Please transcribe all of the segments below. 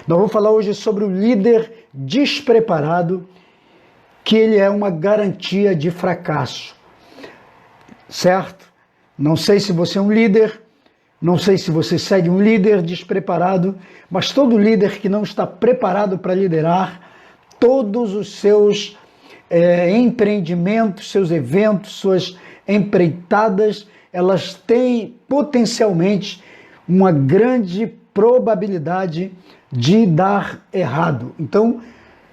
Nós vamos falar hoje sobre o líder despreparado, que ele é uma garantia de fracasso, certo? Não sei se você é um líder, não sei se você segue um líder despreparado, mas todo líder que não está preparado para liderar, todos os seus empreendimentos, seus eventos, suas empreitadas, elas têm potencialmente uma grande probabilidade de dar errado. Então,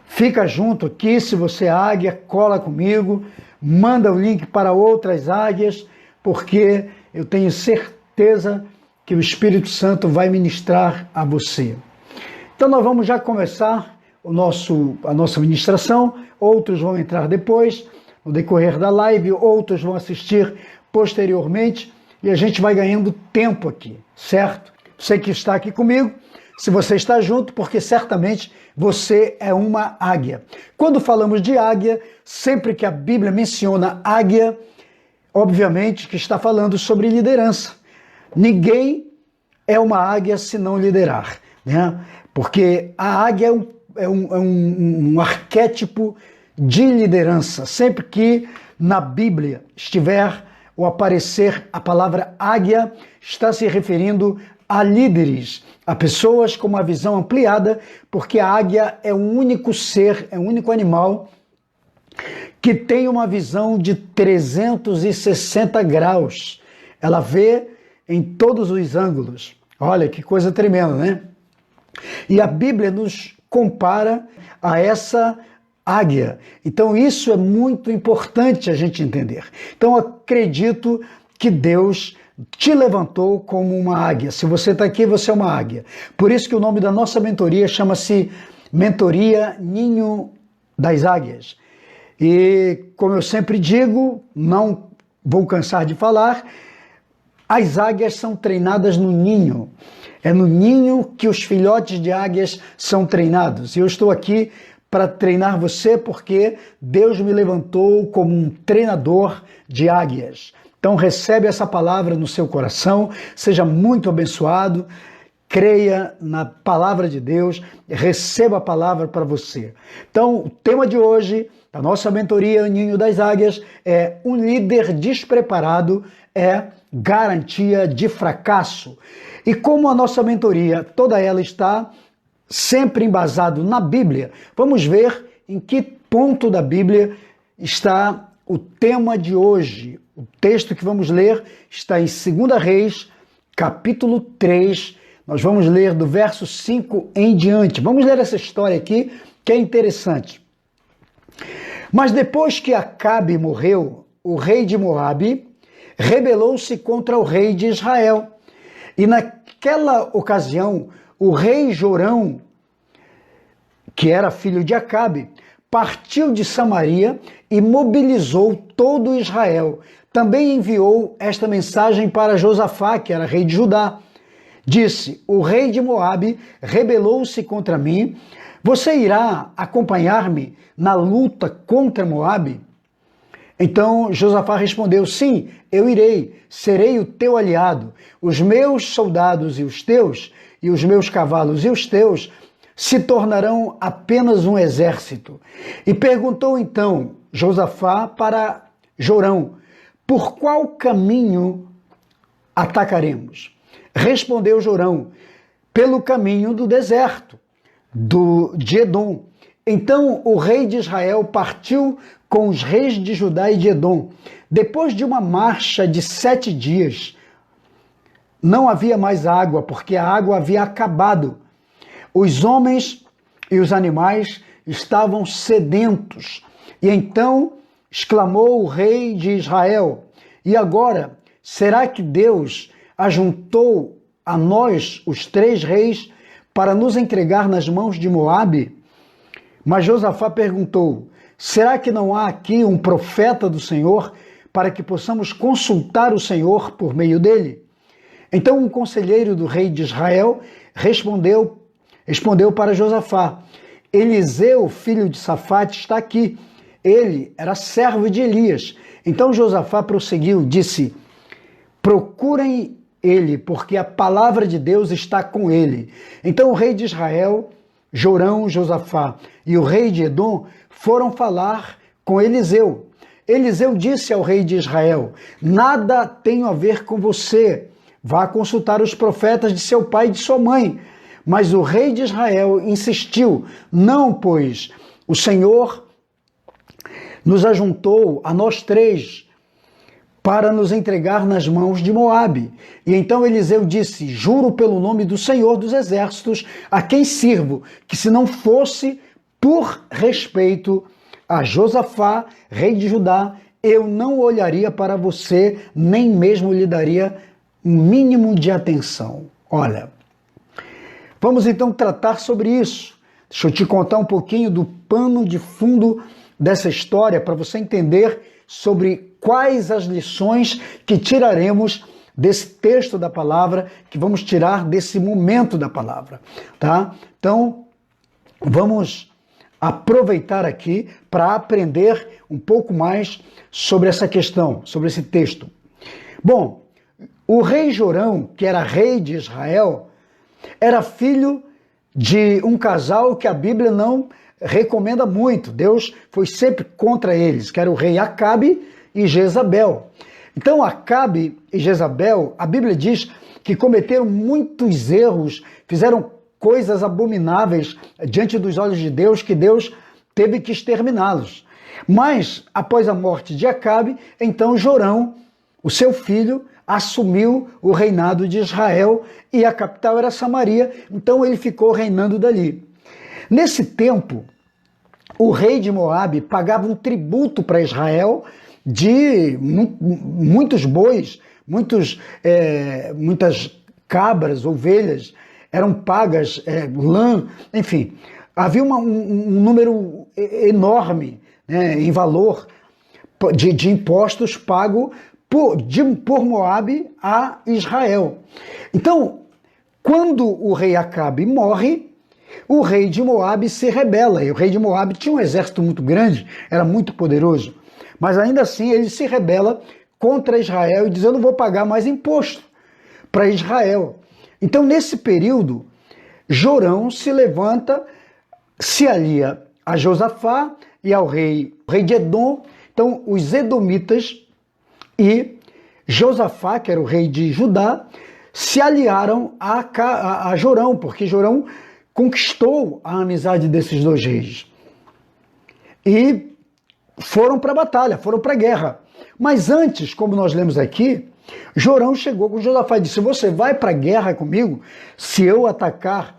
fica junto aqui, se você é águia, cola comigo, manda o link para outras águias, porque eu tenho certeza que o Espírito Santo vai ministrar a você. Então nós vamos já começar a nossa ministração, outros vão entrar depois, no decorrer da live, outros vão assistir posteriormente, e a gente vai ganhando tempo aqui, certo? Você que está aqui comigo, se você está junto, porque certamente você é uma águia. Quando falamos de águia, sempre que a Bíblia menciona águia, obviamente que está falando sobre liderança. Ninguém é uma águia se não liderar, né? Porque a águia é um arquétipo de liderança. Sempre que na Bíblia estiver ou aparecer a palavra águia, está se referindo a líderes, a pessoas com uma visão ampliada, porque a águia é um único ser, é um único animal que tem uma visão de 360 graus. Ela vê em todos os ângulos. Olha que coisa tremenda, né? E a Bíblia nos compara a essa águia. Então isso é muito importante a gente entender. Então eu acredito que Deus te levantou como uma águia. Se você está aqui, você é uma águia. Por isso que o nome da nossa mentoria chama-se Mentoria Ninho das Águias. E como eu sempre digo, não vou cansar de falar, as águias são treinadas no ninho. É no ninho que os filhotes de águias são treinados. E eu estou aqui para treinar você porque Deus me levantou como um treinador de águias. Então recebe essa palavra no seu coração, seja muito abençoado, creia na palavra de Deus, receba a palavra para você. Então o tema de hoje, da nossa mentoria O Ninho das Águias, é um líder despreparado é garantia de fracasso. E como a nossa mentoria, toda ela está sempre embasado na Bíblia, vamos ver em que ponto da Bíblia está o tema de hoje. O texto que vamos ler está em 2 Reis, capítulo 3. Nós vamos ler do verso 5 em diante. Vamos ler essa história aqui, que é interessante. Mas depois que Acabe morreu, o rei de Moabe rebelou-se contra o rei de Israel. E naquela ocasião, o rei Jorão, que era filho de Acabe, partiu de Samaria e mobilizou todo Israel. Também enviou esta mensagem para Josafá, que era rei de Judá. Disse: o rei de Moabe rebelou-se contra mim. Você irá acompanhar-me na luta contra Moabe? Então Josafá respondeu: sim, eu irei, serei o teu aliado. Os meus soldados e os meus cavalos e os teus se tornarão apenas um exército. E perguntou então Josafá para Jorão: por qual caminho atacaremos? Respondeu Jorão: pelo caminho do deserto, de Edom. Então o rei de Israel partiu com os reis de Judá e de Edom. Depois de uma marcha de 7 dias, não havia mais água, porque a água havia acabado. Os homens e os animais estavam sedentos. E então exclamou o rei de Israel: e agora, será que Deus ajuntou a nós, os 3 reis, para nos entregar nas mãos de Moabe? Mas Josafá perguntou: será que não há aqui um profeta do Senhor para que possamos consultar o Senhor por meio dele? Então um conselheiro do rei de Israel respondeu para Josafá: Eliseu, filho de Safate, está aqui. Ele era servo de Elias. Então Josafá prosseguiu, disse: procurem ele, porque a palavra de Deus está com ele. Então o rei de Israel Jorão, Josafá e o rei de Edom foram falar com Eliseu. Eliseu disse ao rei de Israel: nada tenho a ver com você. Vá consultar os profetas de seu pai e de sua mãe. Mas o rei de Israel insistiu: não, pois o Senhor nos ajuntou a nós três para nos entregar nas mãos de Moabe. E então Eliseu disse: juro pelo nome do Senhor dos Exércitos, a quem sirvo, que se não fosse por respeito a Josafá, rei de Judá, eu não olharia para você, nem mesmo lhe daria um mínimo de atenção. Olha, vamos então tratar sobre isso. Deixa eu te contar um pouquinho do pano de fundo dessa história para você entender sobre quais as lições que tiraremos desse texto da palavra, que vamos tirar desse momento da palavra, tá? Então, vamos aproveitar aqui para aprender um pouco mais sobre essa questão, sobre esse texto. Bom, o rei Jorão, que era rei de Israel, era filho de um casal que a Bíblia não recomenda muito. Deus foi sempre contra eles, que era o rei Acabe e Jezabel. Então Acabe e Jezabel, a Bíblia diz que cometeram muitos erros, fizeram coisas abomináveis diante dos olhos de Deus, que Deus teve que exterminá-los. Mas, após a morte de Acabe, então Jorão, o seu filho, assumiu o reinado de Israel e a capital era Samaria, então ele ficou reinando dali. Nesse tempo, o rei de Moabe pagava um tributo para Israel de muitos bois, muitas cabras, ovelhas, eram pagas, lã, enfim. Havia um número enorme, né, em valor de impostos pago por Moabe a Israel. Então, quando o rei Acabe morre, o rei de Moabe se rebela. E o rei de Moabe tinha um exército muito grande, era muito poderoso. Mas ainda assim ele se rebela contra Israel e diz: eu não vou pagar mais imposto para Israel. Então, nesse período, Jorão se levanta, se alia a Josafá e ao rei de Edom. Então, os edomitas e Josafá, que era o rei de Judá, se aliaram a Jorão, porque Jorão conquistou a amizade desses dois reis. E foram para a batalha, foram para a guerra. Mas antes, como nós lemos aqui, Jorão chegou com Josafá e disse: você vai para a guerra comigo se eu atacar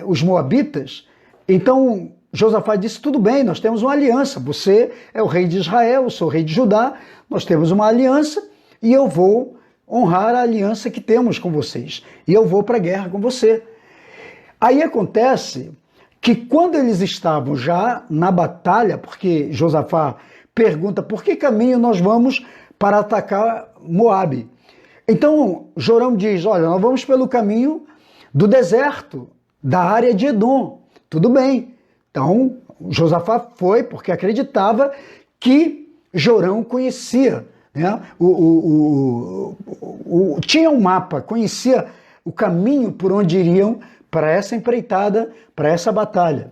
os moabitas? Então Josafá disse: tudo bem, nós temos uma aliança, você é o rei de Israel, eu sou o rei de Judá, nós temos uma aliança e eu vou honrar a aliança que temos com vocês, e eu vou para a guerra com você. Aí acontece que quando eles estavam já na batalha, porque Josafá pergunta: por que caminho nós vamos para atacar Moabe? Então Jorão diz: olha, nós vamos pelo caminho do deserto, da área de Edom. Tudo bem. Então Josafá foi porque acreditava que Jorão conhecia, né? Tinha um mapa, conhecia o caminho por onde iriam para essa empreitada, para essa batalha.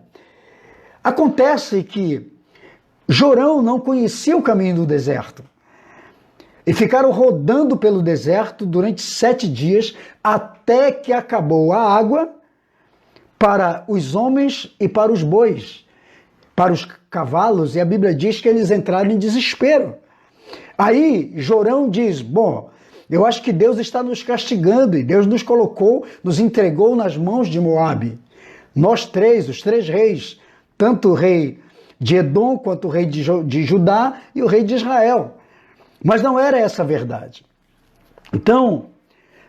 Acontece que Jorão não conhecia o caminho do deserto. E ficaram rodando pelo deserto durante 7 dias, até que acabou a água para os homens e para os bois, para os cavalos, e a Bíblia diz que eles entraram em desespero. Aí Jorão diz: bom, eu acho que Deus está nos castigando, e Deus nos colocou, nos entregou nas mãos de Moabe. Nós três, os 3 reis, tanto o rei de Edom, quanto o rei de Judá e o rei de Israel. Mas não era essa a verdade. Então,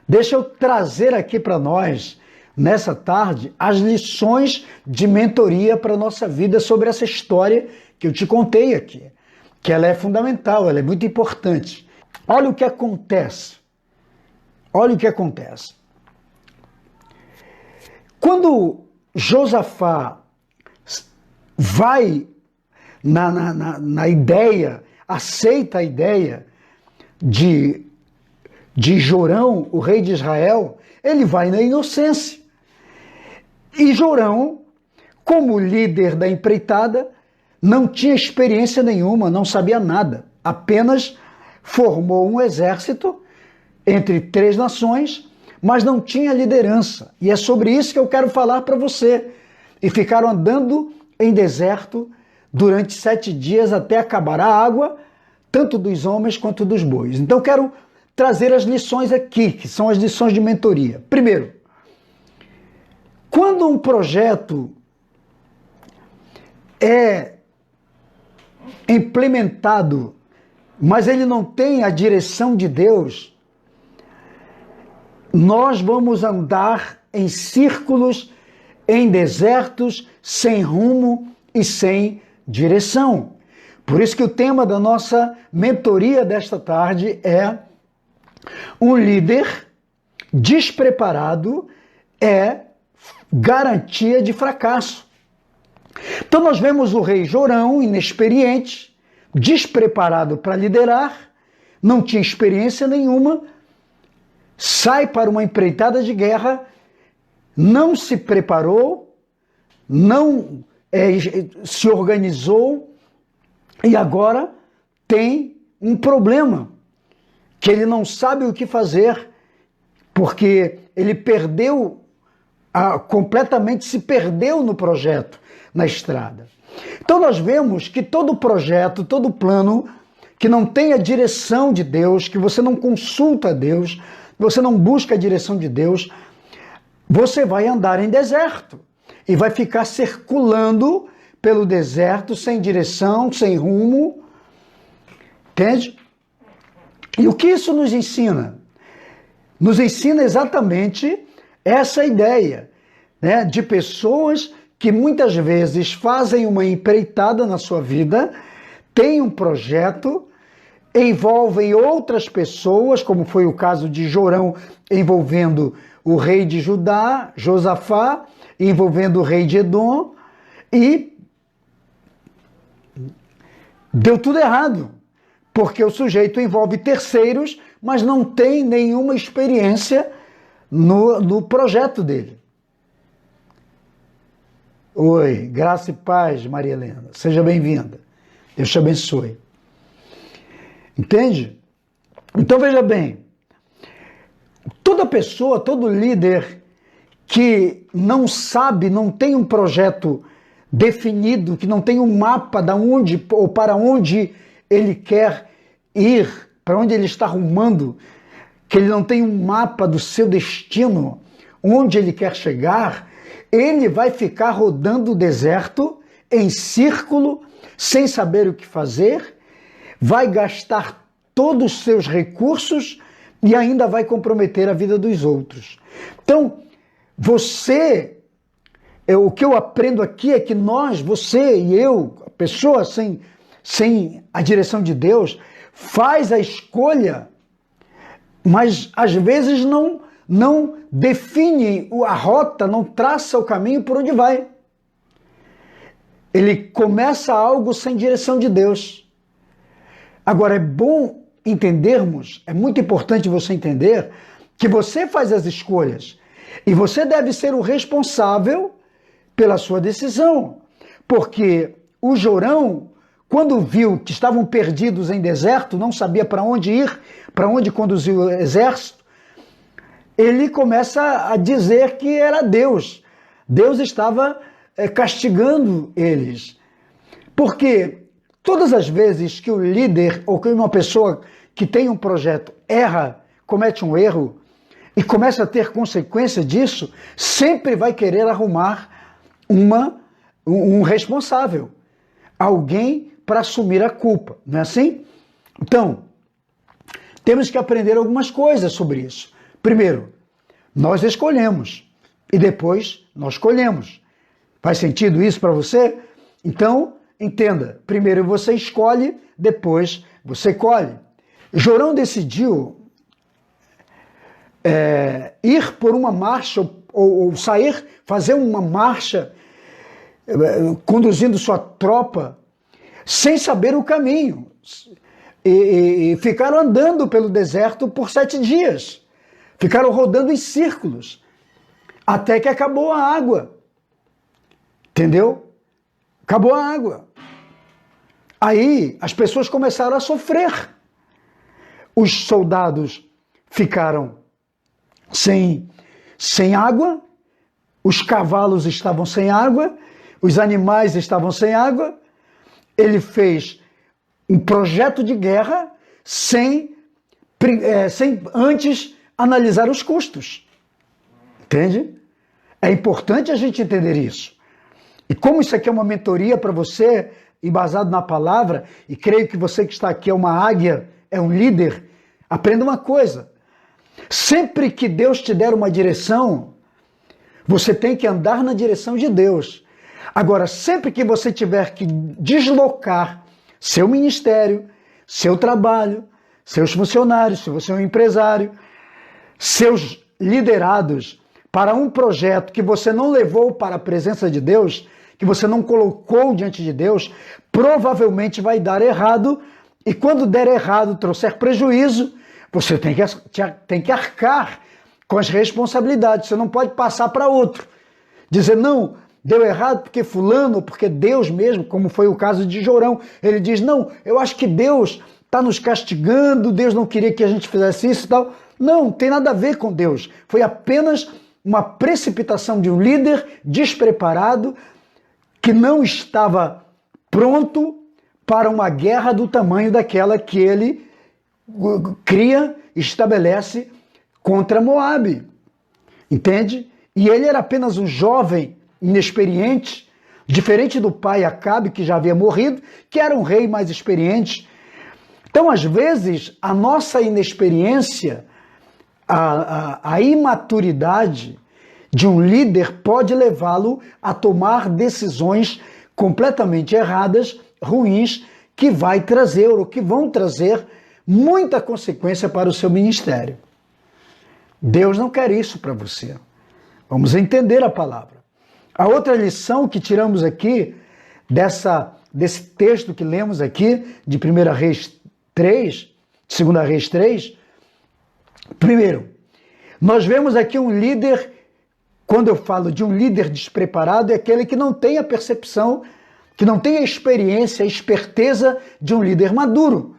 deixa eu trazer aqui para nós, nessa tarde, as lições de mentoria para a nossa vida sobre essa história que eu te contei aqui, que ela é fundamental, ela é muito importante. Olha o que acontece. Olha o que acontece. Quando Josafá vai na ideia, aceita a ideia de Jorão, o rei de Israel, ele vai na inocência. E Jorão, como líder da empreitada, não tinha experiência nenhuma, não sabia nada, apenas formou um exército entre 3 nações, mas não tinha liderança. E é sobre isso que eu quero falar para você. E ficaram andando em deserto durante 7 dias até acabar a água, tanto dos homens quanto dos bois. Então eu quero trazer as lições aqui, que são as lições de mentoria. Primeiro, quando um projeto é implementado, mas ele não tem a direção de Deus, nós vamos andar em círculos, em desertos, sem rumo e sem direção. Por isso que o tema da nossa mentoria desta tarde é: um líder despreparado é garantia de fracasso. Então nós vemos o rei Jorão, inexperiente, despreparado para liderar, não tinha experiência nenhuma, sai para uma empreitada de guerra, não se preparou, não se organizou e agora tem um problema, que ele não sabe o que fazer, porque ele perdeu, completamente se perdeu no projeto, na estrada. Então nós vemos que todo projeto, todo plano que não tem a direção de Deus, que você não consulta a Deus, você não busca a direção de Deus, você vai andar em deserto e vai ficar circulando pelo deserto sem direção, sem rumo, entende? E o que isso nos ensina? Nos ensina exatamente essa ideia, né, de pessoas que muitas vezes fazem uma empreitada na sua vida, têm um projeto, envolvem outras pessoas, como foi o caso de Jorão envolvendo o rei de Judá, Josafá, envolvendo o rei de Edom, e deu tudo errado, porque o sujeito envolve terceiros, mas não tem nenhuma experiência no projeto dele. Oi, graça e paz, Maria Helena. Seja bem-vinda. Deus te abençoe. Entende? Então veja bem, toda pessoa, todo líder que não sabe, não tem um projeto definido, que não tem um mapa de onde ou para onde ele quer ir, para onde ele está rumando, que ele não tem um mapa do seu destino, onde ele quer chegar, ele vai ficar rodando o deserto em círculo, sem saber o que fazer, vai gastar todos os seus recursos e ainda vai comprometer a vida dos outros. Então, o que eu aprendo aqui é que nós, você e eu, a pessoa sem a direção de Deus, faz a escolha, mas às vezes não define a rota, não traça o caminho por onde vai. Ele começa algo sem direção de Deus. Agora, é bom entendermos, é muito importante você entender que você faz as escolhas e você deve ser o responsável pela sua decisão. Porque o Jorão, quando viu que estavam perdidos em deserto, não sabia para onde ir, para onde conduzir o exército, ele começa a dizer que era Deus. Deus estava castigando eles. Porque todas as vezes que o líder ou que uma pessoa que tem um projeto erra, comete um erro e começa a ter consequência disso, sempre vai querer arrumar um responsável, alguém para assumir a culpa, não é assim? Então, temos que aprender algumas coisas sobre isso. Primeiro, nós escolhemos e depois nós colhemos. Faz sentido isso para você? Então, entenda, primeiro você escolhe, depois você colhe. Jorão decidiu ir por uma marcha ou sair, fazer uma marcha conduzindo sua tropa sem saber o caminho e ficaram andando pelo deserto por 7 dias, ficaram rodando em círculos até que acabou a água. Entendeu? Acabou a água. Aí as pessoas começaram a sofrer. Os soldados ficaram sem água, os cavalos estavam sem água, os animais estavam sem água. Ele fez um projeto de guerra sem antes analisar os custos. Entende? É importante a gente entender isso. E como isso aqui é uma mentoria para você, embasado na palavra, e creio que você que está aqui é uma águia, é um líder, aprenda uma coisa. Sempre que Deus te der uma direção, você tem que andar na direção de Deus. Agora, sempre que você tiver que deslocar seu ministério, seu trabalho, seus funcionários, se você é um empresário, seus liderados para um projeto que você não levou para a presença de Deus, que você não colocou diante de Deus, provavelmente vai dar errado, e quando der errado, trouxer prejuízo, você tem que arcar com as responsabilidades. Você não pode passar para outro. Dizer, não, deu errado porque fulano, porque Deus mesmo, como foi o caso de Jorão. Ele diz, não, eu acho que Deus está nos castigando, Deus não queria que a gente fizesse isso e tal. Não tem nada a ver com Deus. Foi apenas uma precipitação de um líder despreparado que não estava pronto para uma guerra do tamanho daquela que ele cria, estabelece contra Moabe. Entende? E ele era apenas um jovem inexperiente, diferente do pai Acabe, que já havia morrido, que era um rei mais experiente. Então, às vezes, a nossa inexperiência, a imaturidade de um líder pode levá-lo a tomar decisões completamente erradas, ruins, que vai trazer ou que vão trazer muita consequência para o seu ministério. Deus não quer isso para você. Vamos entender a palavra. A outra lição que tiramos aqui desse texto que lemos aqui de 1 Reis 3, 2 Reis 3, primeiro, nós vemos aqui um líder, quando eu falo de um líder despreparado, é aquele que não tem a percepção, que não tem a experiência, a esperteza de um líder maduro.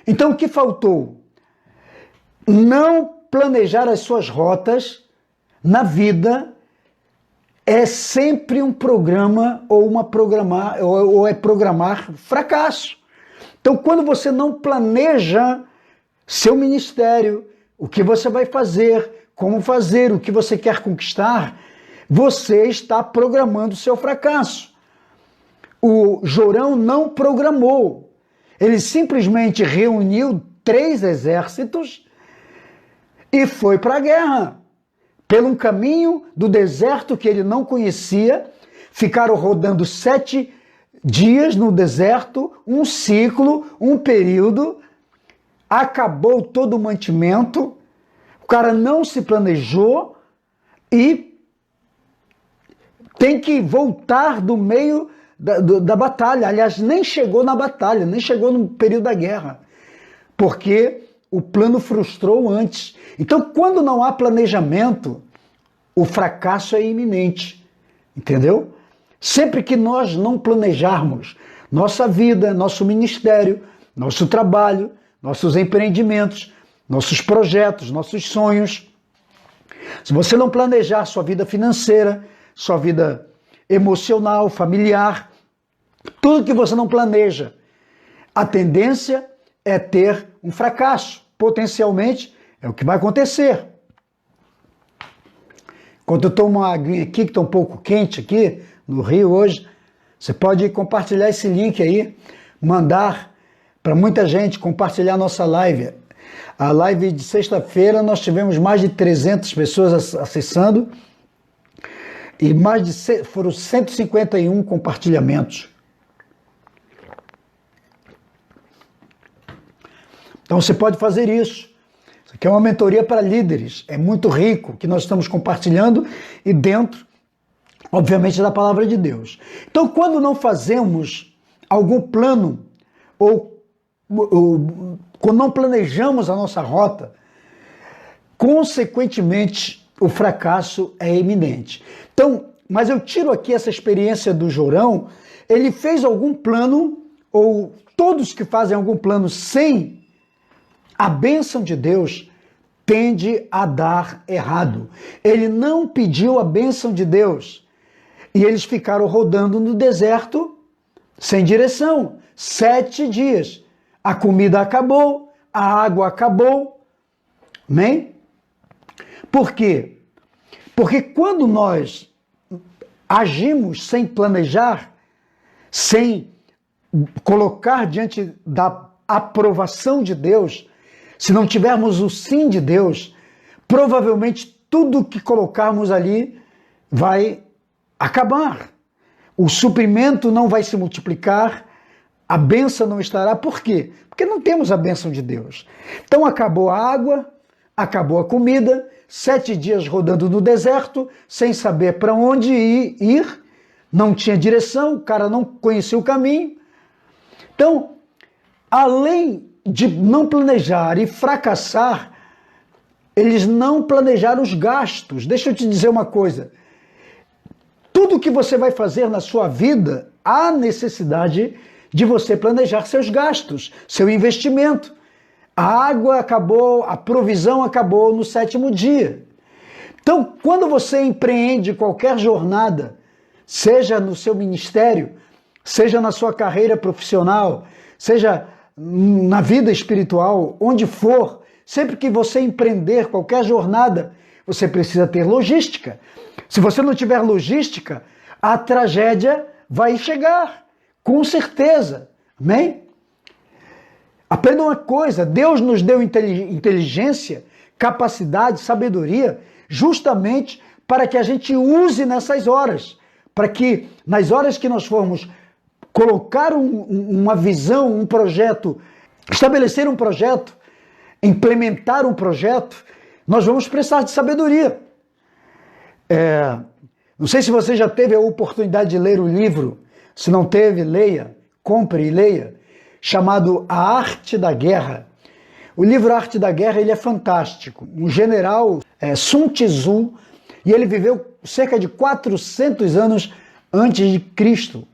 Então, o que faltou? Não planejar as suas rotas na vida é sempre um programa ou é programar fracasso. Então, quando você não planeja seu ministério, o que você vai fazer, como fazer, o que você quer conquistar, você está programando o seu fracasso. O Jorão não programou. Ele simplesmente reuniu 3 exércitos e foi para a guerra. Pelo caminho do deserto que ele não conhecia, ficaram rodando 7 dias no deserto, um ciclo, um período, acabou todo o mantimento, o cara não se planejou e tem que voltar do meio da batalha. Aliás, nem chegou na batalha, nem chegou no período da guerra, porque o plano frustrou antes. Então, quando não há planejamento, o fracasso é iminente, entendeu? Sempre que nós não planejarmos nossa vida, nosso ministério, nosso trabalho, nossos empreendimentos, nossos projetos, nossos sonhos, se você não planejar sua vida financeira, sua vida emocional, familiar, tudo que você não planeja, a tendência é ter um fracasso. Potencialmente é o que vai acontecer. Enquanto eu tomo uma aguinha aqui, que está um pouco quente aqui no Rio hoje, você pode compartilhar esse link aí, mandar para muita gente, compartilhar a nossa live. A live de sexta-feira nós tivemos mais de 300 pessoas acessando e foram 151 compartilhamentos. Então você pode fazer isso. Isso aqui é uma mentoria para líderes. É muito rico que nós estamos compartilhando e dentro, obviamente, da palavra de Deus. Então, quando não fazemos algum plano ou quando não planejamos a nossa rota, consequentemente, o fracasso é iminente. Então, mas eu tiro aqui essa experiência do Jorão. Ele fez algum plano, ou todos que fazem algum plano sem a bênção de Deus, tende a dar errado. Ele não pediu a bênção de Deus. E eles ficaram rodando no deserto sem direção. 7 dias. A comida acabou, a água acabou. Amém? Por quê? Porque quando nós agimos sem planejar, sem colocar diante da aprovação de Deus, se não tivermos o sim de Deus, provavelmente tudo que colocarmos ali vai acabar. O suprimento não vai se multiplicar, a bênção não estará. Por quê? Porque não temos a bênção de Deus. Então acabou a água, acabou a comida, 7 dias rodando no deserto, sem saber para onde ir, não tinha direção, o cara não conhecia o caminho. Então, além de não planejar e fracassar, eles não planejaram os gastos. Deixa eu te dizer uma coisa. Tudo que você vai fazer na sua vida, há necessidade de você planejar seus gastos, seu investimento. A água acabou, a provisão acabou no 7º dia. Então, quando você empreende qualquer jornada, seja no seu ministério, seja na sua carreira profissional, seja na vida espiritual, onde for, sempre que você empreender qualquer jornada, você precisa ter logística. Se você não tiver logística, a tragédia vai chegar, com certeza. Amém? Aprenda uma coisa, Deus nos deu inteligência, capacidade, sabedoria, justamente para que a gente use nessas horas, para que nas horas que nós formos colocar uma visão, um projeto, estabelecer um projeto, implementar um projeto, nós vamos precisar de sabedoria. Não sei se você já teve a oportunidade de ler o livro, se não teve, leia, compre e leia, chamado A Arte da Guerra. O livro A Arte da Guerra, ele é fantástico. Um general, Sun Tzu, e ele viveu cerca de 400 anos antes de Cristo.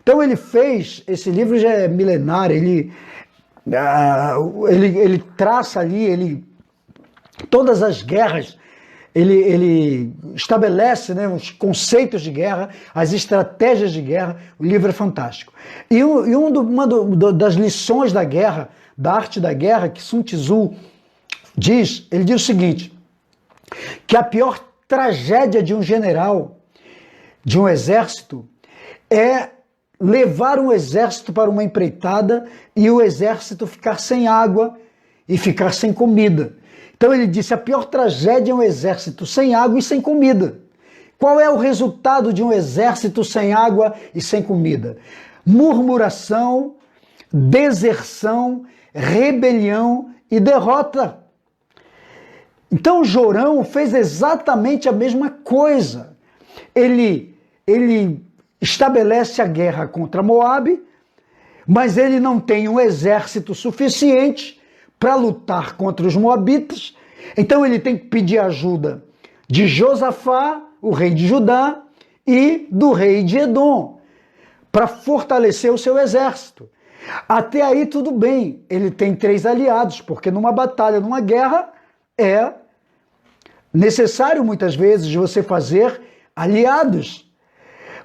Então ele fez, esse livro já é milenário, ele traça ali, todas as guerras, ele estabelece, né, os conceitos de guerra, as estratégias de guerra. O livro é fantástico. E uma das lições da guerra, da arte da guerra, que Sun Tzu diz, ele diz o seguinte, que a pior tragédia de um general, de um exército, é levar um exército para uma empreitada e o exército ficar sem água e ficar sem comida. Então ele disse, a pior tragédia é um exército sem água e sem comida. Qual é o resultado de um exército sem água e sem comida? Murmuração, deserção, rebelião e derrota. Então Jorão fez exatamente a mesma coisa. Ele estabelece a guerra contra Moabe, mas ele não tem um exército suficiente para lutar contra os moabitas. Então ele tem que pedir ajuda de Josafá, o rei de Judá, e do rei de Edom, para fortalecer o seu exército. Até aí tudo bem, ele tem 3 aliados, porque numa batalha, numa guerra, é necessário muitas vezes você fazer aliados.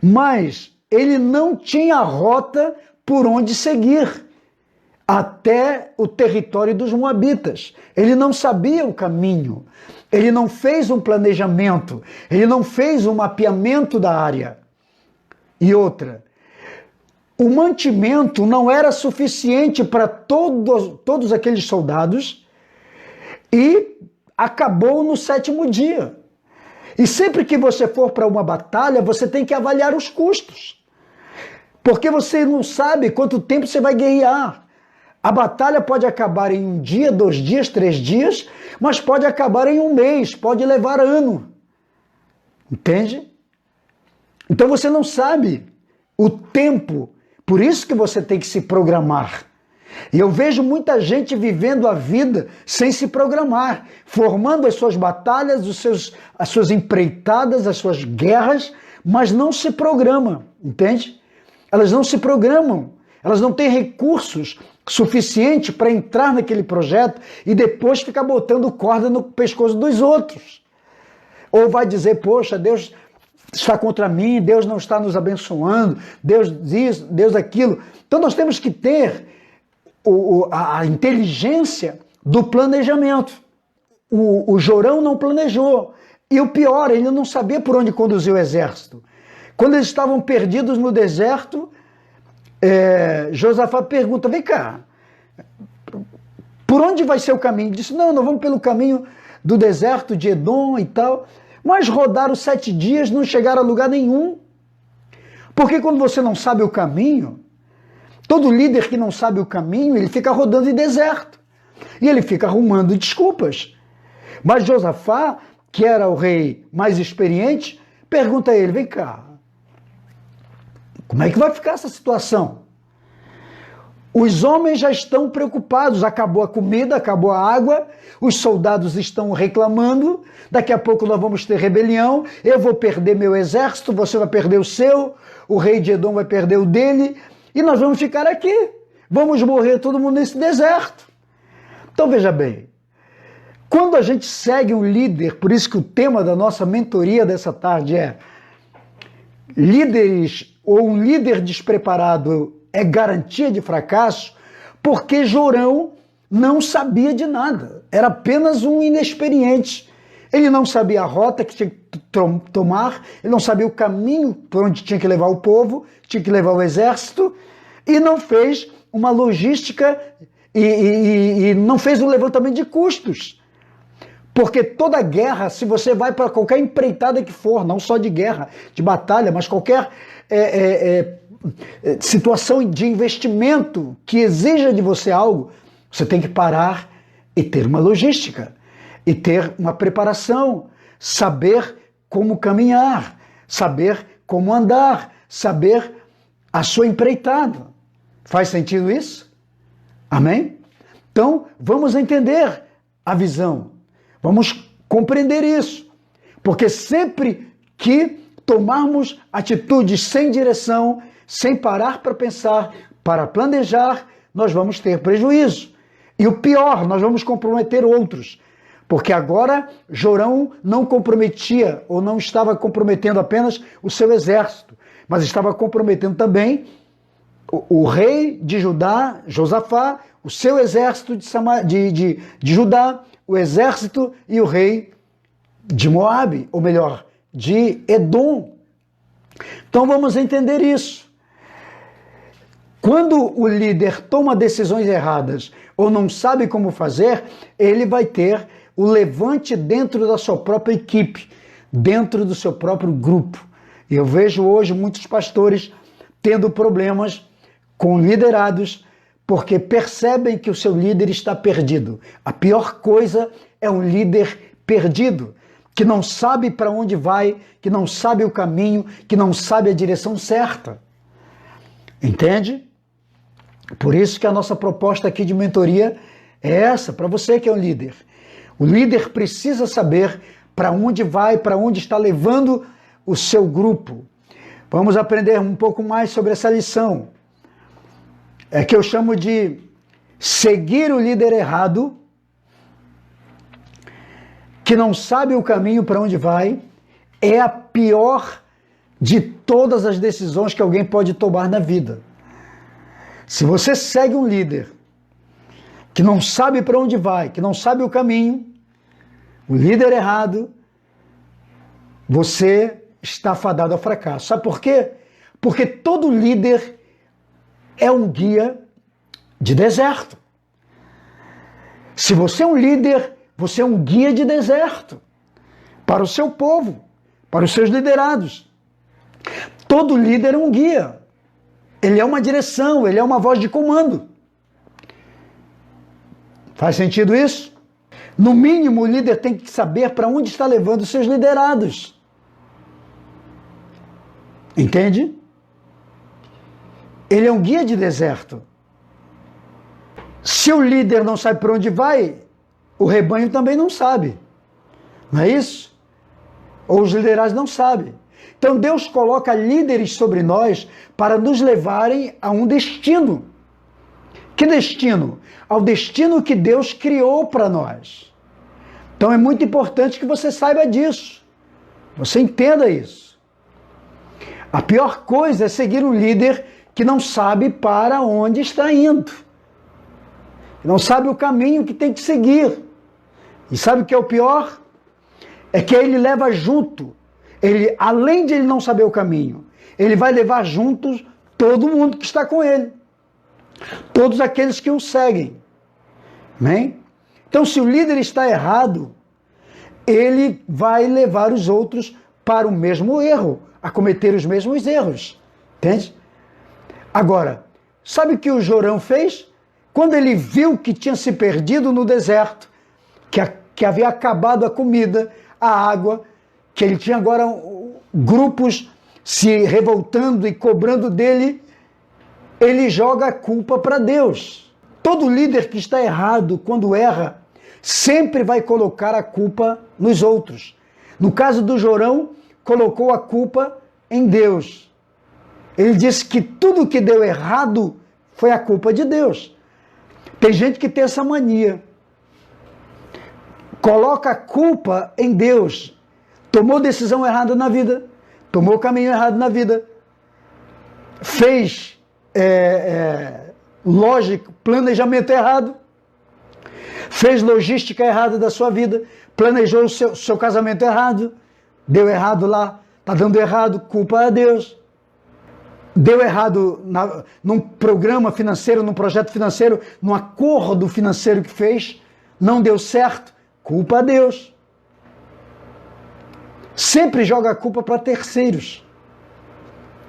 Mas ele não tinha rota por onde seguir até o território dos moabitas. Ele não sabia o caminho, ele não fez um planejamento, ele não fez um mapeamento da área. E outra, o mantimento não era suficiente para todos aqueles soldados e acabou no 7º dia. E sempre que você for para uma batalha, você tem que avaliar os custos. Porque você não sabe quanto tempo você vai guerrear. A batalha pode acabar em 1 dia, 2 dias, 3 dias, mas pode acabar em 1 mês, pode levar ano. Entende? Então você não sabe o tempo, por isso que você tem que se programar. E eu vejo muita gente vivendo a vida sem se programar, formando as suas batalhas, as suas empreitadas, as suas guerras, mas não se programam, entende? Elas não se programam, elas não têm recursos suficientes para entrar naquele projeto e depois ficar botando corda no pescoço dos outros. Ou vai dizer, poxa, Deus está contra mim, Deus não está nos abençoando, Deus isso, Deus aquilo. Então nós temos que ter a inteligência do planejamento. O Jorão não planejou. E o pior, ele não sabia por onde conduzir o exército. Quando eles estavam perdidos no deserto, Josafá pergunta, vem cá, por onde vai ser o caminho? Ele disse, não, nós vamos pelo caminho do deserto de Edom e tal. Mas rodaram 7 dias, não chegaram a lugar nenhum. Porque quando você não sabe o caminho, todo líder que não sabe o caminho, ele fica rodando em deserto. E ele fica arrumando desculpas. Mas Josafá, que era o rei mais experiente, pergunta a ele, vem cá, como é que vai ficar essa situação? Os homens já estão preocupados, acabou a comida, acabou a água, os soldados estão reclamando, daqui a pouco nós vamos ter rebelião, eu vou perder meu exército, você vai perder o seu, o rei de Edom vai perder o dele, e nós vamos ficar aqui, vamos morrer todo mundo nesse deserto. Então veja bem, quando a gente segue um líder, por isso que o tema da nossa mentoria dessa tarde é líderes ou um líder despreparado é garantia de fracasso, porque Jorão não sabia de nada, era apenas um inexperiente. Ele não sabia a rota que tinha que tomar, ele não sabia o caminho por onde tinha que levar o povo, tinha que levar o exército, e não fez uma logística e não fez um levantamento de custos. Porque toda guerra, se você vai para qualquer empreitada que for, não só de guerra, de batalha, mas qualquer situação de investimento que exija de você algo, você tem que parar e ter uma logística, e ter uma preparação, saber como caminhar, saber como andar, saber a sua empreitada. Faz sentido isso? Amém? Então, vamos entender a visão. Vamos compreender isso, porque sempre que tomarmos atitudes sem direção, sem parar para pensar, para planejar, nós vamos ter prejuízo. E o pior, nós vamos comprometer outros, porque agora Jorão não comprometia ou não estava comprometendo apenas o seu exército, mas estava comprometendo também o rei de Judá, Josafá, o seu exército de Judá, o exército e o rei de Moabe, ou melhor, de Edom. Então vamos entender isso. Quando o líder toma decisões erradas ou não sabe como fazer, ele vai ter o levante dentro da sua própria equipe, dentro do seu próprio grupo. E eu vejo hoje muitos pastores tendo problemas com liderados porque percebem que o seu líder está perdido. A pior coisa é um líder perdido, que não sabe para onde vai, que não sabe o caminho, que não sabe a direção certa. Entende? Por isso que a nossa proposta aqui de mentoria é essa, para você que é um líder. O líder precisa saber para onde vai, para onde está levando o seu grupo. Vamos aprender um pouco mais sobre essa lição. É que eu chamo de seguir o líder errado, que não sabe o caminho para onde vai, é a pior de todas as decisões que alguém pode tomar na vida. Se você segue um líder que não sabe para onde vai, que não sabe o caminho, o líder errado, você está fadado ao fracasso. Sabe por quê? Porque todo líder é um guia de deserto. Se você é um líder, você é um guia de deserto para o seu povo, para os seus liderados. Todo líder é um guia. Ele é uma direção, ele é uma voz de comando. Faz sentido isso? No mínimo, o líder tem que saber para onde está levando os seus liderados. Entende? Ele é um guia de deserto. Se o líder não sabe para onde vai, o rebanho também não sabe. Não é isso? Ou os liderados não sabem. Então Deus coloca líderes sobre nós para nos levarem a um destino. Que destino? Ao destino que Deus criou para nós. Então é muito importante que você saiba disso. Você entenda isso. A pior coisa é seguir um líder que não sabe para onde está indo. Que não sabe o caminho que tem que seguir. E sabe o que é o pior? É que ele leva junto. Ele, além de ele não saber o caminho, ele vai levar juntos todo mundo que está com ele. Todos aqueles que o seguem. Amém? Então, se o líder está errado, ele vai levar os outros para o mesmo erro, a cometer os mesmos erros. Entende? Agora, sabe o que o Jorão fez? Quando ele viu que tinha se perdido no deserto, que havia acabado a comida, a água, que ele tinha agora grupos se revoltando e cobrando dele, ele joga a culpa para Deus. Todo líder que está errado, quando erra, sempre vai colocar a culpa nos outros. No caso do Jorão, colocou a culpa em Deus. Ele disse que tudo que deu errado foi a culpa de Deus. Tem gente que tem essa mania. Coloca a culpa em Deus. Tomou decisão errada na vida. Tomou o caminho errado na vida. Fez lógico, planejamento errado. Fez logística errada da sua vida. Planejou o seu casamento errado. Deu errado lá. Está dando errado. Culpa a Deus. Deu errado num programa financeiro, num projeto financeiro, num acordo financeiro que fez. Não deu certo. Culpa a Deus. Sempre joga a culpa para terceiros.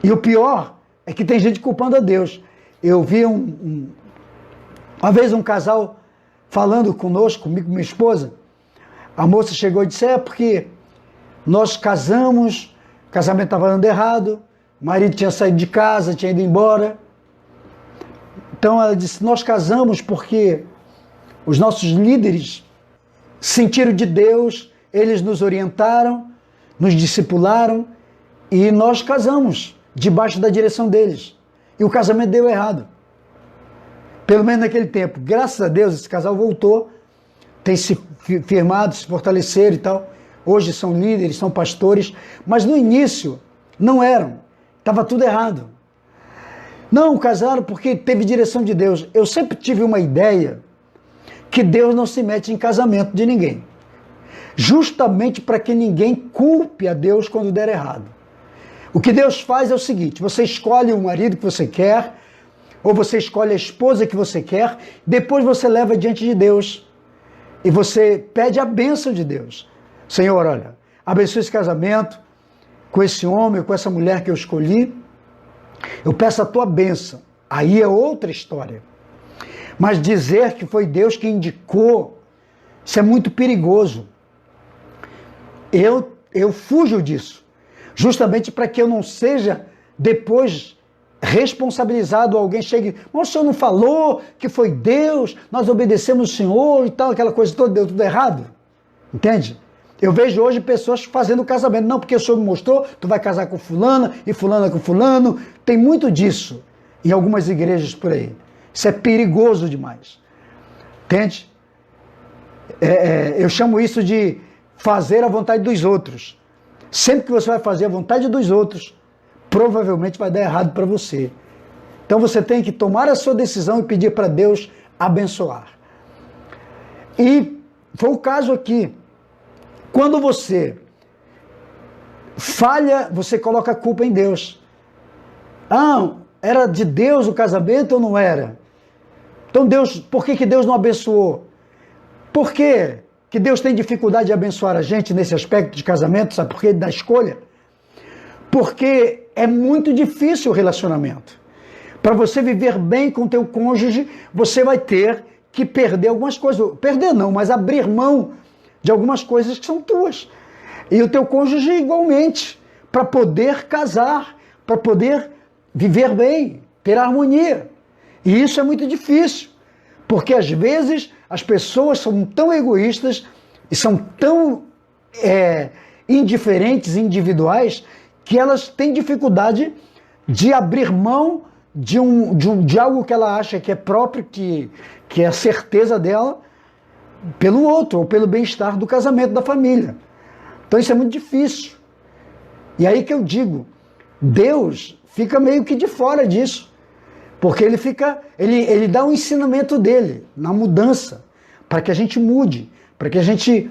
E o pior é que tem gente culpando a Deus. Eu vi uma vez um casal falando conosco, comigo e minha esposa. A moça chegou e disse, porque nós casamos, o casamento estava dando errado, o marido tinha saído de casa, tinha ido embora. Então ela disse, nós casamos porque os nossos líderes sentiram de Deus, eles nos orientaram, nos discipularam e nós casamos debaixo da direção deles. E o casamento deu errado. Pelo menos naquele tempo. Graças a Deus esse casal voltou, tem se firmado, se fortaleceram e tal. Hoje são líderes, são pastores, mas no início não eram. Estava tudo errado. Não casaram porque teve direção de Deus. Eu sempre tive uma ideia que Deus não se mete em casamento de ninguém. Justamente para que ninguém culpe a Deus quando der errado. O que Deus faz é o seguinte, você escolhe o marido que você quer, ou você escolhe a esposa que você quer, depois você leva diante de Deus e você pede a bênção de Deus. Senhor, olha, abençoe esse casamento com esse homem, com essa mulher que eu escolhi, eu peço a tua bênção. Aí é outra história. Mas dizer que foi Deus que indicou, isso é muito perigoso. Eu fujo disso, justamente para que eu não seja depois responsabilizado, alguém chegue, mas o senhor não falou que foi Deus, nós obedecemos o Senhor e tal, aquela coisa toda, deu tudo errado, entende? Eu vejo hoje pessoas fazendo casamento, não porque o senhor me mostrou, tu vai casar com fulana e fulana com fulano, tem muito disso em algumas igrejas por aí, isso é perigoso demais, entende? Eu chamo isso de fazer a vontade dos outros. Sempre que você vai fazer a vontade dos outros, provavelmente vai dar errado para você. Então você tem que tomar a sua decisão e pedir para Deus abençoar. E foi o caso aqui. Quando você falha, você coloca a culpa em Deus. Ah, era de Deus o casamento ou não era? Então Deus, por que Deus não abençoou? Por quê? Que Deus tem dificuldade de abençoar a gente nesse aspecto de casamento, sabe por quê? Da escolha. Porque é muito difícil o relacionamento. Para você viver bem com o teu cônjuge, você vai ter que perder algumas coisas. Perder não, mas abrir mão de algumas coisas que são tuas. E o teu cônjuge igualmente, para poder casar, para poder viver bem, ter harmonia. E isso é muito difícil, porque às vezes as pessoas são tão egoístas e são tão indiferentes, individuais, que elas têm dificuldade de abrir mão de algo que ela acha que é próprio, que é a certeza dela, pelo outro, ou pelo bem-estar do casamento, da família. Então isso é muito difícil. E aí que eu digo, Deus fica meio que de fora disso, porque ele dá um ensinamento dele na mudança, para que a gente mude, para que a gente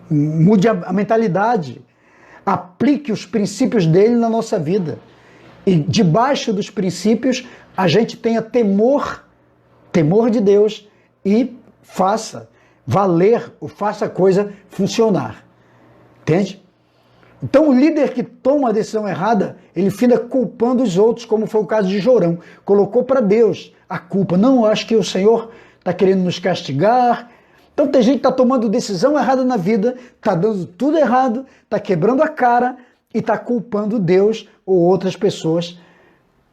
mude a mentalidade, aplique os princípios dele na nossa vida. E debaixo dos princípios a gente tenha temor de Deus e faça valer, ou faça a coisa funcionar. Entende? Então o líder que toma a decisão errada, ele fica culpando os outros, como foi o caso de Jorão. Colocou para Deus a culpa. Não, eu acho que o Senhor está querendo nos castigar. Então tem gente que está tomando decisão errada na vida, está dando tudo errado, está quebrando a cara e está culpando Deus ou outras pessoas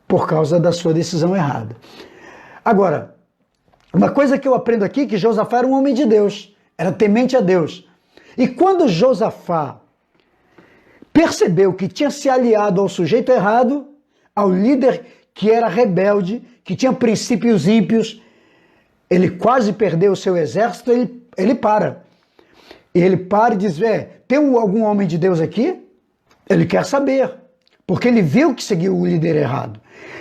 por causa da sua decisão errada. Agora, uma coisa que eu aprendo aqui é que Josafá era um homem de Deus, era temente a Deus. E quando Josafá percebeu que tinha se aliado ao sujeito errado, ao líder que era rebelde, que tinha princípios ímpios, ele quase perdeu o seu exército, ele para. E ele para e diz, tem algum homem de Deus aqui? Ele quer saber, porque ele viu que seguiu o líder errado.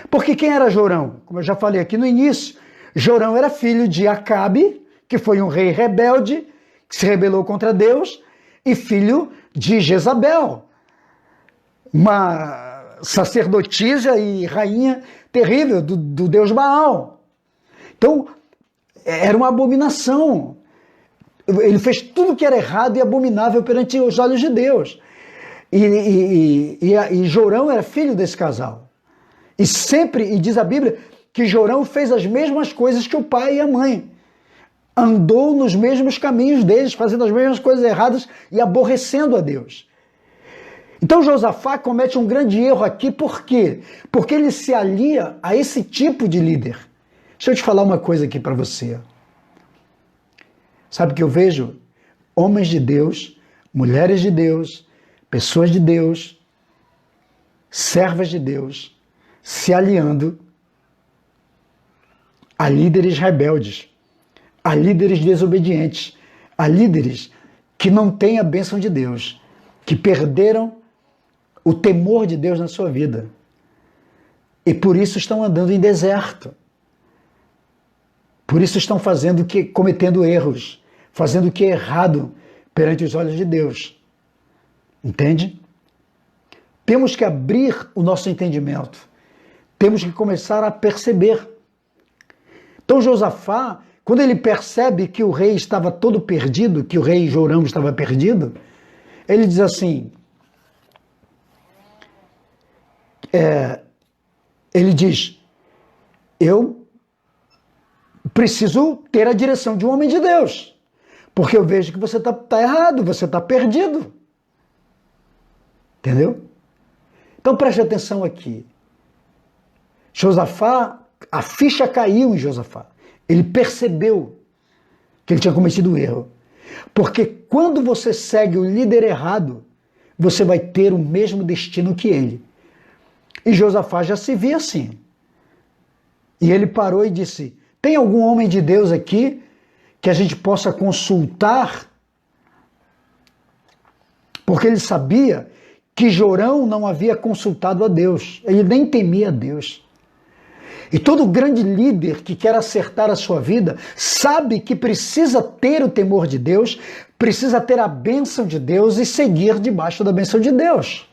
Porque quem era Jorão? Como eu já falei aqui no início, Jorão era filho de Acabe, que foi um rei rebelde, que se rebelou contra Deus, e filho de Jezabel, uma sacerdotisa e rainha terrível do deus Baal. Então, era uma abominação. Ele fez tudo que era errado e abominável perante os olhos de Deus. E Jorão era filho desse casal. E diz a Bíblia que Jorão fez as mesmas coisas que o pai e a mãe. Andou nos mesmos caminhos deles, fazendo as mesmas coisas erradas e aborrecendo a Deus. Então Josafá comete um grande erro aqui, por quê? Porque ele se alia a esse tipo de líder. Deixa eu te falar uma coisa aqui para você. Sabe o que eu vejo? Homens de Deus, mulheres de Deus, pessoas de Deus, servas de Deus, se aliando a líderes rebeldes, a líderes desobedientes, a líderes que não têm a bênção de Deus, que perderam o temor de Deus na sua vida. E por isso estão andando em deserto. Por isso estão cometendo erros, fazendo o que é errado perante os olhos de Deus. Entende? Temos que abrir o nosso entendimento. Temos que começar a perceber. Então Josafá, quando ele percebe que o rei estava todo perdido, que o rei Jorão estava perdido, ele diz assim, ele diz, eu preciso ter a direção de um homem de Deus, porque eu vejo que você está errado, você está perdido. Entendeu? Então preste atenção aqui. Josafá, a ficha caiu em Josafá. Ele percebeu que ele tinha cometido um erro. Porque quando você segue o líder errado, você vai ter o mesmo destino que ele. E Josafá já se via assim. E ele parou e disse, tem algum homem de Deus aqui que a gente possa consultar? Porque ele sabia que Jorão não havia consultado a Deus. Ele nem temia a Deus. E todo grande líder que quer acertar a sua vida sabe que precisa ter o temor de Deus, precisa ter a bênção de Deus e seguir debaixo da bênção de Deus.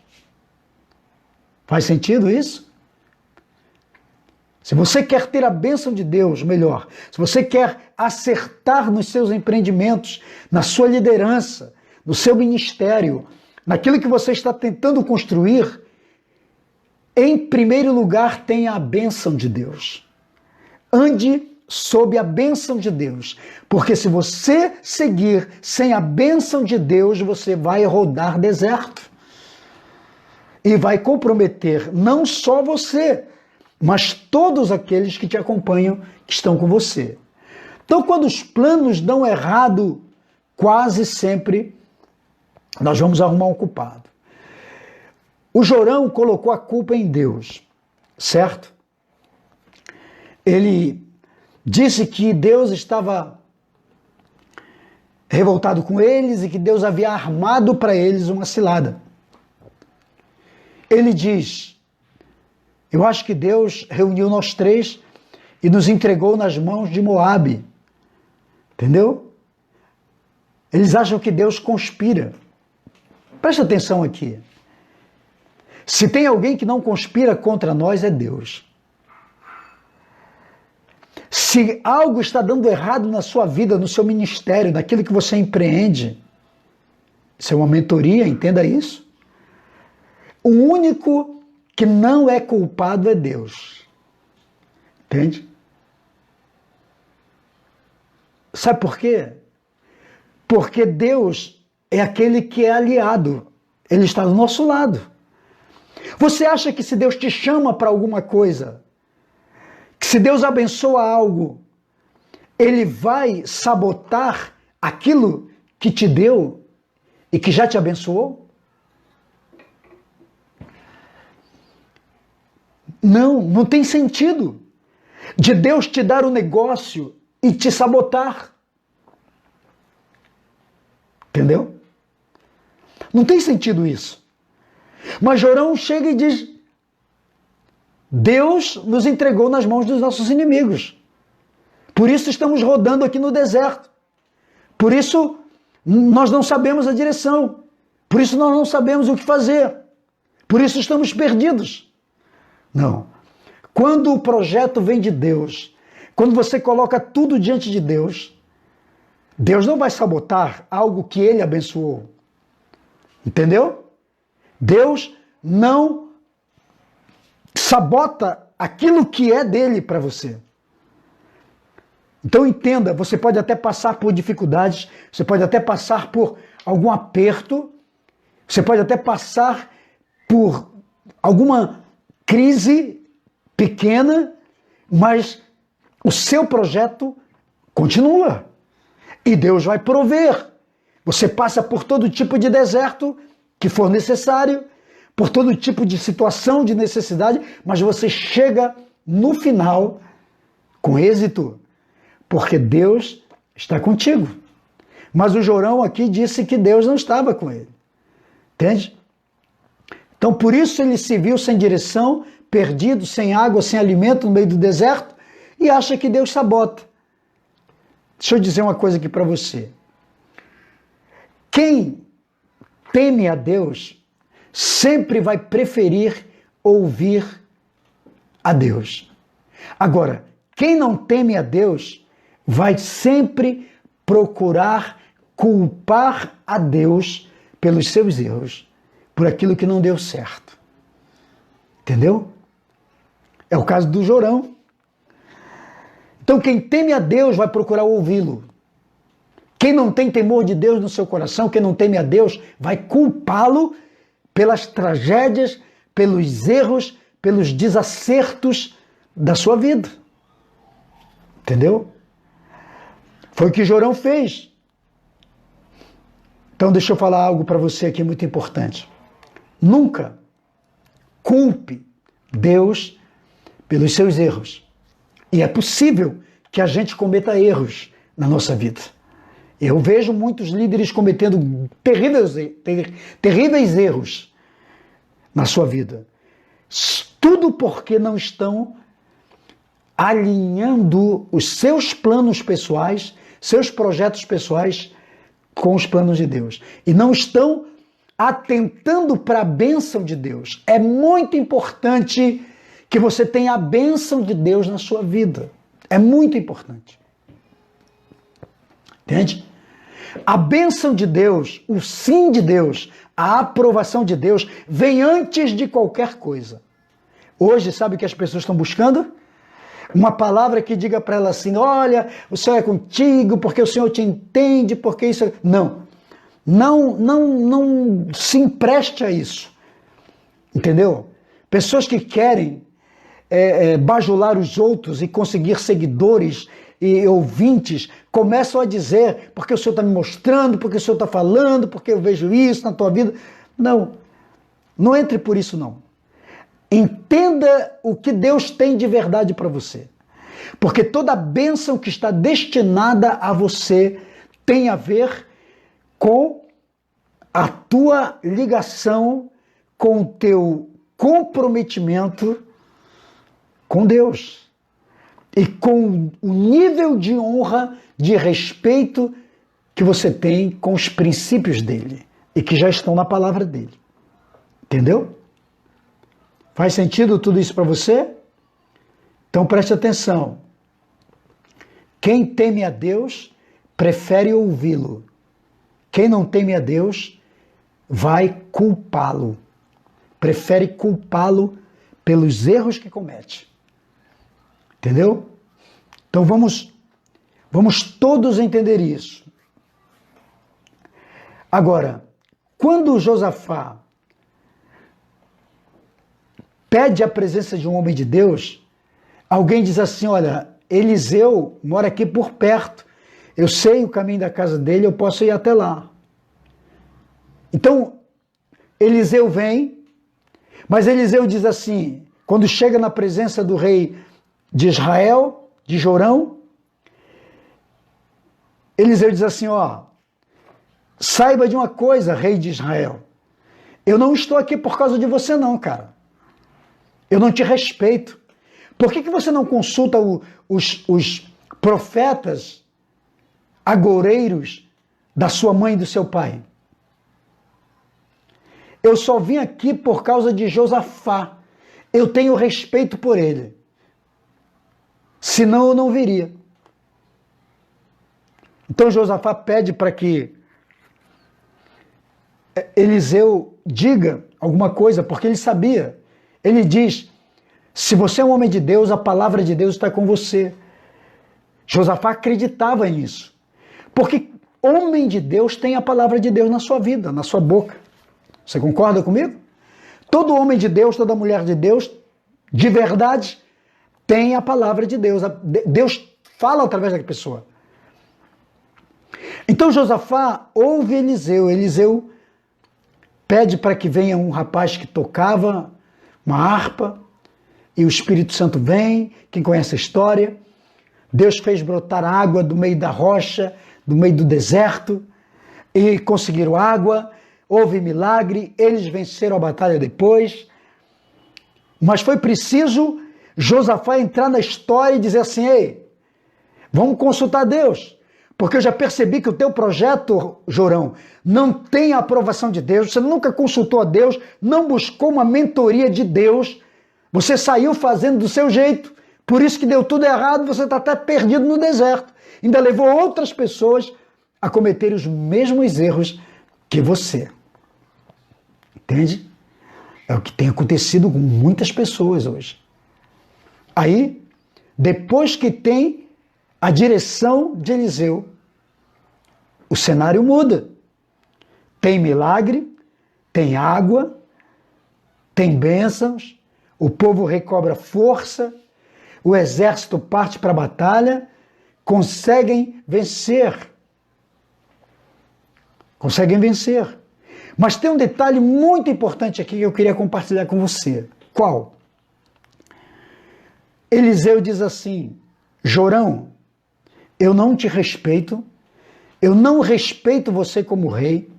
Faz sentido isso? Se você quer ter a bênção de Deus, melhor, se você quer acertar nos seus empreendimentos, na sua liderança, no seu ministério, naquilo que você está tentando construir, em primeiro lugar, tenha a bênção de Deus. Ande sob a bênção de Deus. Porque se você seguir sem a bênção de Deus, você vai rodar deserto. E vai comprometer não só você, mas todos aqueles que te acompanham, que estão com você. Então, quando os planos dão errado, quase sempre nós vamos arrumar um culpado. O Jorão colocou a culpa em Deus, certo? Ele disse que Deus estava revoltado com eles e que Deus havia armado para eles uma cilada. Ele diz: eu acho que Deus reuniu nós três e nos entregou nas mãos de Moabe. Entendeu? Eles acham que Deus conspira. Presta atenção aqui. Se tem alguém que não conspira contra nós, é Deus. Se algo está dando errado na sua vida, no seu ministério, naquilo que você empreende, isso é uma mentoria, entenda isso. O único que não é culpado é Deus. Entende? Sabe por quê? Porque Deus é aquele que é aliado. Ele está do nosso lado. Você acha que se Deus te chama para alguma coisa, que se Deus abençoa algo, Ele vai sabotar aquilo que te deu e que já te abençoou? Não, não tem sentido de Deus te dar o negócio e te sabotar. Entendeu? Não tem sentido isso. Mas Jorão chega e diz: Deus nos entregou nas mãos dos nossos inimigos. Por isso estamos rodando aqui no deserto. Por isso nós não sabemos a direção. Por isso nós não sabemos o que fazer. Por isso estamos perdidos. Não. Quando o projeto vem de Deus, quando você coloca tudo diante de Deus, Deus não vai sabotar algo que Ele abençoou. Entendeu? Deus não sabota aquilo que é dele para você. Então entenda, você pode até passar por dificuldades, você pode até passar por algum aperto, você pode até passar por alguma crise pequena, mas o seu projeto continua. E Deus vai prover. Você passa por todo tipo de deserto que for necessário, por todo tipo de situação de necessidade, mas você chega no final com êxito, porque Deus está contigo. Mas o Jorão aqui disse que Deus não estava com ele. Entende? Então por isso ele se viu sem direção, perdido, sem água, sem alimento no meio do deserto e acha que Deus sabota. Deixa eu dizer uma coisa aqui para você. Quem teme a Deus sempre vai preferir ouvir a Deus. Agora, quem não teme a Deus vai sempre procurar culpar a Deus pelos seus erros, por aquilo que não deu certo. Entendeu? É o caso do Jorão. Então quem teme a Deus vai procurar ouvi-lo. Quem não tem temor de Deus no seu coração, quem não teme a Deus, vai culpá-lo pelas tragédias, pelos erros, pelos desacertos da sua vida. Entendeu? Foi o que Jorão fez. Então deixa eu falar algo para você aqui muito importante. Nunca culpe Deus pelos seus erros. E é possível que a gente cometa erros na nossa vida. Eu vejo muitos líderes cometendo terríveis erros na sua vida. Tudo porque não estão alinhando os seus planos pessoais, seus projetos pessoais com os planos de Deus. E não estão atentando para a bênção de Deus. É muito importante que você tenha a bênção de Deus na sua vida. É muito importante. Entende? A bênção de Deus, o sim de Deus, a aprovação de Deus vem antes de qualquer coisa. Hoje, sabe o que as pessoas estão buscando? Uma palavra que diga para ela assim: olha, o Senhor é contigo, porque o Senhor te entende, porque isso... Não se empreste a isso. Entendeu? Pessoas que querem bajular os outros e conseguir seguidores e ouvintes, começam a dizer, porque o Senhor está me mostrando, porque o Senhor está falando, porque eu vejo isso na tua vida. Não. Não entre por isso, não. Entenda o que Deus tem de verdade para você. Porque toda bênção que está destinada a você tem a ver com a tua ligação, com o teu comprometimento com Deus. E com o nível de honra, de respeito que você tem com os princípios dele. E que já estão na palavra dele. Entendeu? Faz sentido tudo isso para você? Então preste atenção. Quem teme a Deus, prefere ouvi-lo. Quem não teme a Deus, vai culpá-lo. Prefere culpá-lo pelos erros que comete. Entendeu? Então vamos todos entender isso. Agora, quando Josafá pede a presença de um homem de Deus, alguém diz assim, olha, Eliseu mora aqui por perto, eu sei o caminho da casa dele, eu posso ir até lá. Então, Eliseu vem, mas Eliseu diz assim, quando chega na presença do rei de Israel, de Jorão, Eliseu diz assim, ó, saiba de uma coisa, rei de Israel, eu não estou aqui por causa de você não, cara. Eu não te respeito. Por que você não consulta os profetas agoureiros da sua mãe e do seu pai? Eu só vim aqui por causa de Josafá. Eu tenho respeito por ele. Senão eu não viria. Então Josafá pede para que Eliseu diga alguma coisa, porque ele sabia. Ele diz, se você é um homem de Deus, a palavra de Deus está com você. Josafá acreditava nisso. Porque homem de Deus tem a palavra de Deus na sua vida, na sua boca. Você concorda comigo? Todo homem de Deus, toda mulher de Deus, de verdade, tem a palavra de Deus. Deus fala através da pessoa. Então Josafá ouve Eliseu. Eliseu pede para que venha um rapaz que tocava uma harpa, e o Espírito Santo vem, quem conhece a história. Deus fez brotar água do meio da rocha, do meio do deserto, e conseguiram água, houve milagre, eles venceram a batalha depois. Mas foi preciso Josafá entrar na história e dizer assim, ei, vamos consultar Deus, porque eu já percebi que o teu projeto, Jorão, não tem a aprovação de Deus, você nunca consultou a Deus, não buscou uma mentoria de Deus, você saiu fazendo do seu jeito, por isso que deu tudo errado, você está até perdido no deserto. Ainda levou outras pessoas a cometerem os mesmos erros que você. Entende? É o que tem acontecido com muitas pessoas hoje. Aí, depois que tem a direção de Eliseu, o cenário muda. Tem milagre, tem água, tem bênçãos, o povo recobra força, o exército parte para a batalha, conseguem vencer. Conseguem vencer. Mas tem um detalhe muito importante aqui que eu queria compartilhar com você. Qual? Eliseu diz assim, Jorão, eu não te respeito, eu não respeito você como rei,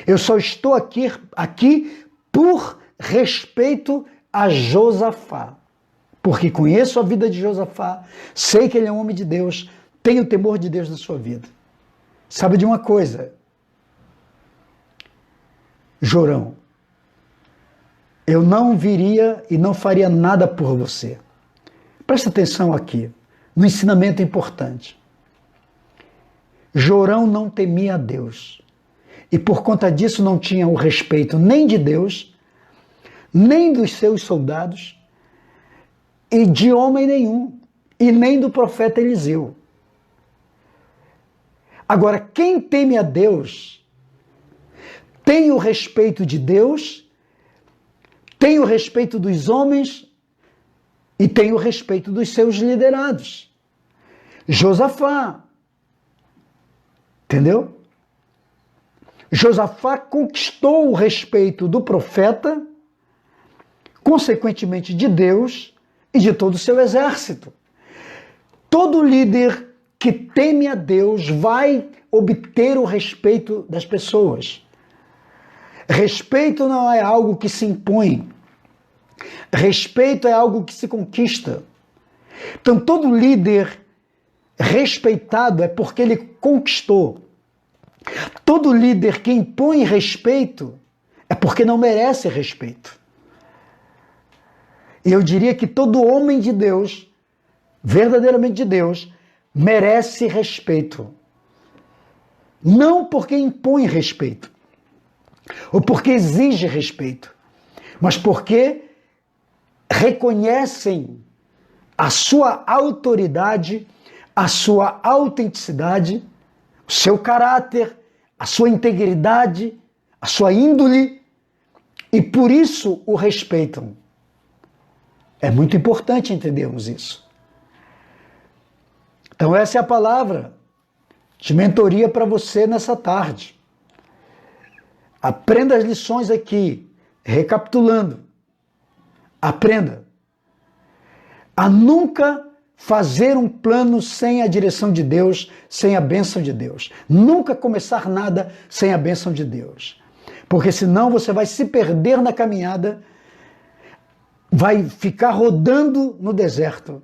eu só estou aqui por respeito a Josafá, porque conheço a vida de Josafá, sei que ele é um homem de Deus, tenho temor de Deus na sua vida. Sabe de uma coisa, Jorão, eu não viria e não faria nada por você. Presta atenção aqui, no ensinamento importante. Jorão não temia a Deus, e por conta disso não tinha o respeito nem de Deus, nem dos seus soldados, e de homem nenhum, e nem do profeta Eliseu. Agora, quem teme a Deus, tem o respeito de Deus, tem o respeito dos homens, e tem o respeito dos seus liderados. Josafá, entendeu? Josafá conquistou o respeito do profeta, consequentemente de Deus e de todo o seu exército. Todo líder que teme a Deus vai obter o respeito das pessoas. Respeito não é algo que se impõe. Respeito é algo que se conquista. Então, todo líder respeitado é porque ele conquistou. Todo líder que impõe respeito é porque não merece respeito. E eu diria que todo homem de Deus, verdadeiramente de Deus, merece respeito. Não porque impõe respeito, ou porque exige respeito, mas porque reconhecem a sua autoridade, a sua autenticidade, o seu caráter, a sua integridade, a sua índole, e por isso o respeitam. É muito importante entendermos isso. Então essa é a palavra de mentoria para você nessa tarde. Aprenda as lições aqui, recapitulando. Aprenda a nunca fazer um plano sem a direção de Deus, sem a bênção de Deus. Nunca começar nada sem a bênção de Deus. Porque senão você vai se perder na caminhada, vai ficar rodando no deserto.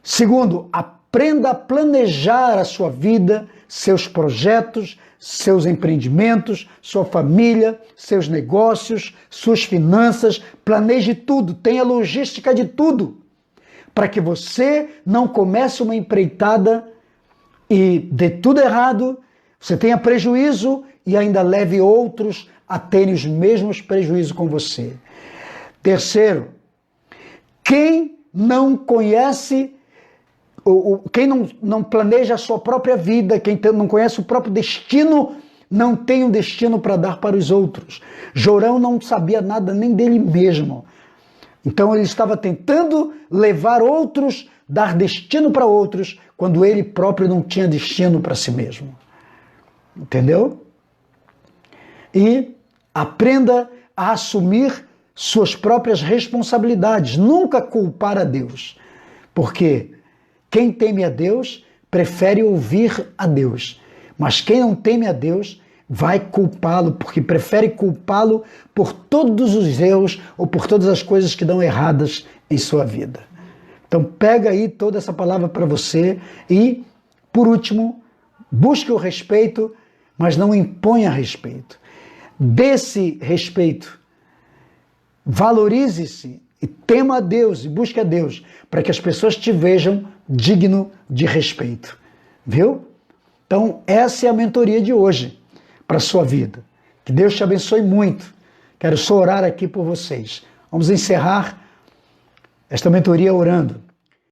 Segundo, aprenda a planejar a sua vida, seus projetos, seus empreendimentos, sua família, seus negócios, suas finanças. Planeje tudo, tenha logística de tudo, para que você não comece uma empreitada e dê tudo errado, você tenha prejuízo e ainda leve outros a terem os mesmos prejuízos com você. Terceiro, quem não conhece, quem não planeja a sua própria vida, quem não conhece o próprio destino, não tem um destino para dar para os outros. Jorão não sabia nada nem dele mesmo. Então ele estava tentando levar outros, dar destino para outros, quando ele próprio não tinha destino para si mesmo. Entendeu? E aprenda a assumir suas próprias responsabilidades, nunca culpar a Deus. Porque quem teme a Deus prefere ouvir a Deus, mas quem não teme a Deus vai culpá-lo, porque prefere culpá-lo por todos os erros ou por todas as coisas que dão erradas em sua vida. Então pega aí toda essa palavra para você e, por último, busque o respeito, mas não imponha respeito. Dê-se respeito, valorize-se e tema a Deus e busque a Deus, para que as pessoas te vejam digno de respeito. Viu? Então essa é a mentoria de hoje para a sua vida. Que Deus te abençoe muito. Quero só orar aqui por vocês. Vamos encerrar esta mentoria orando.